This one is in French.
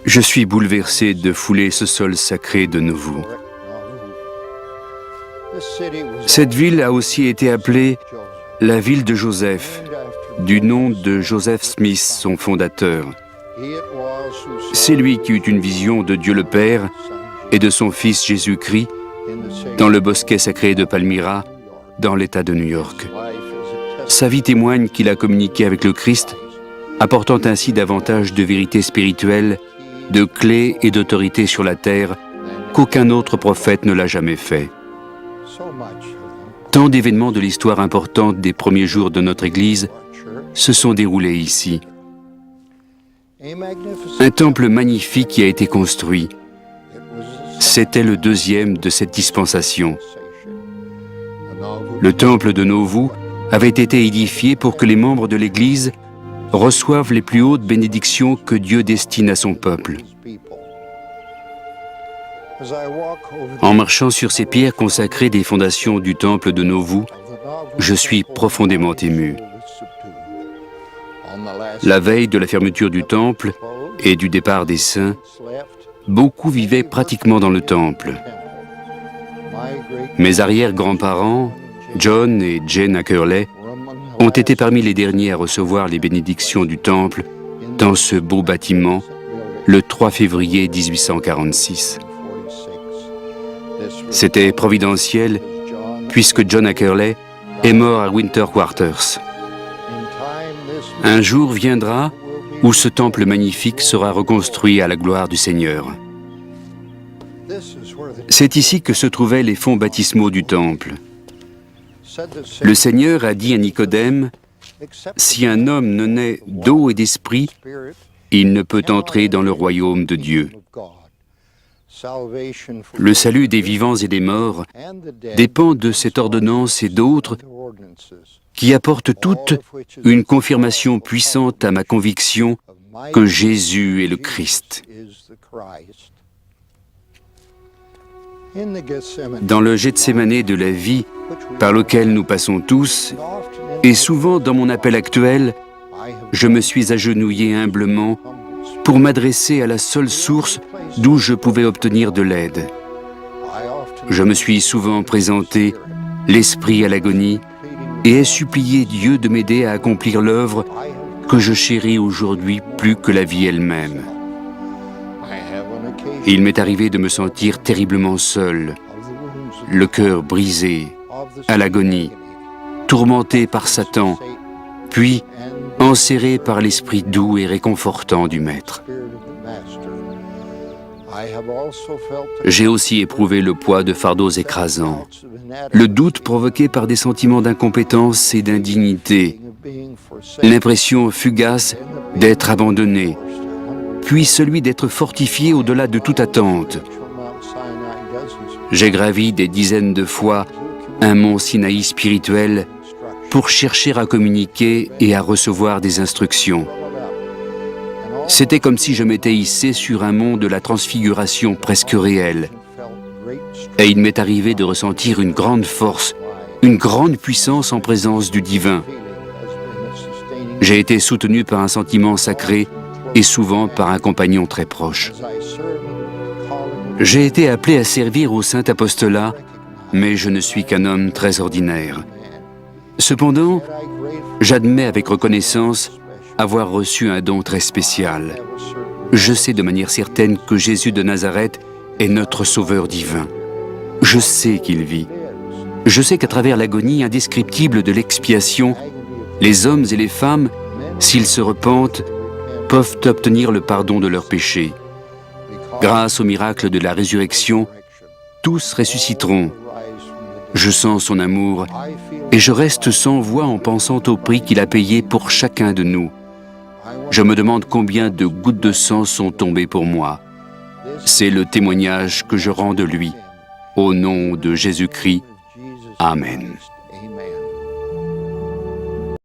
Je suis bouleversé de fouler ce sol sacré de Nauvoo. Cette ville a aussi été appelée la ville de Joseph, du nom de Joseph Smith, son fondateur. C'est lui qui eut une vision de Dieu le Père et de son Fils Jésus-Christ dans le bosquet sacré de Palmyra, dans l'État de New York. Sa vie témoigne qu'il a communiqué avec le Christ, apportant ainsi davantage de vérité spirituelle, de clés et d'autorité sur la terre qu'aucun autre prophète ne l'a jamais fait. Tant d'événements de l'histoire importante des premiers jours de notre Église se sont déroulés ici. Un temple magnifique y a été construit. C'était le deuxième de cette dispensation. Le temple de Nauvoo avait été édifié pour que les membres de l'Église reçoivent les plus hautes bénédictions que Dieu destine à son peuple. En marchant sur ces pierres consacrées des fondations du temple de Nauvoo, je suis profondément ému. La veille de la fermeture du temple et du départ des saints, beaucoup vivaient pratiquement dans le temple. Mes arrière-grands-parents, John et Jane Ackerley, ont été parmi les derniers à recevoir les bénédictions du temple dans ce beau bâtiment le 3 février 1846. C'était providentiel puisque John Ackerley est mort à Winter Quarters. Un jour viendra où ce temple magnifique sera reconstruit à la gloire du Seigneur. C'est ici que se trouvaient les fonds baptismaux du temple. Le Seigneur a dit à Nicodème, « Si un homme ne naît d'eau et d'esprit, il ne peut entrer dans le royaume de Dieu. » Le salut des vivants et des morts dépend de cette ordonnance et d'autres qui apportent toutes une confirmation puissante à ma conviction que Jésus est le Christ. Dans le Gethsémané de la vie par lequel nous passons tous, et souvent dans mon appel actuel, je me suis agenouillé humblement pour m'adresser à la seule source d'où je pouvais obtenir de l'aide. Je me suis souvent présenté, l'esprit à l'agonie, et ai supplié Dieu de m'aider à accomplir l'œuvre que je chéris aujourd'hui plus que la vie elle-même. Il m'est arrivé de me sentir terriblement seul, le cœur brisé, à l'agonie, tourmenté par Satan, puis enserré par l'esprit doux et réconfortant du Maître. J'ai aussi éprouvé le poids de fardeaux écrasants, le doute provoqué par des sentiments d'incompétence et d'indignité, l'impression fugace d'être abandonné, puis celui d'être fortifié au-delà de toute attente. J'ai gravi des dizaines de fois un mont Sinaï spirituel pour chercher à communiquer et à recevoir des instructions. C'était comme si je m'étais hissé sur un mont de la transfiguration presque réelle. Et il m'est arrivé de ressentir une grande force, une grande puissance en présence du divin. J'ai été soutenu par un sentiment sacré et souvent par un compagnon très proche. J'ai été appelé à servir au saint apostolat, mais je ne suis qu'un homme très ordinaire. Cependant, j'admets avec reconnaissance avoir reçu un don très spécial. Je sais de manière certaine que Jésus de Nazareth est notre Sauveur divin. Je sais qu'il vit. Je sais qu'à travers l'agonie indescriptible de l'expiation, les hommes et les femmes, s'ils se repentent, peuvent obtenir le pardon de leurs péchés. Grâce au miracle de la résurrection, tous ressusciteront. Je sens son amour et je reste sans voix en pensant au prix qu'il a payé pour chacun de nous. Je me demande combien de gouttes de sang sont tombées pour moi. C'est le témoignage que je rends de lui. Au nom de Jésus-Christ, Amen.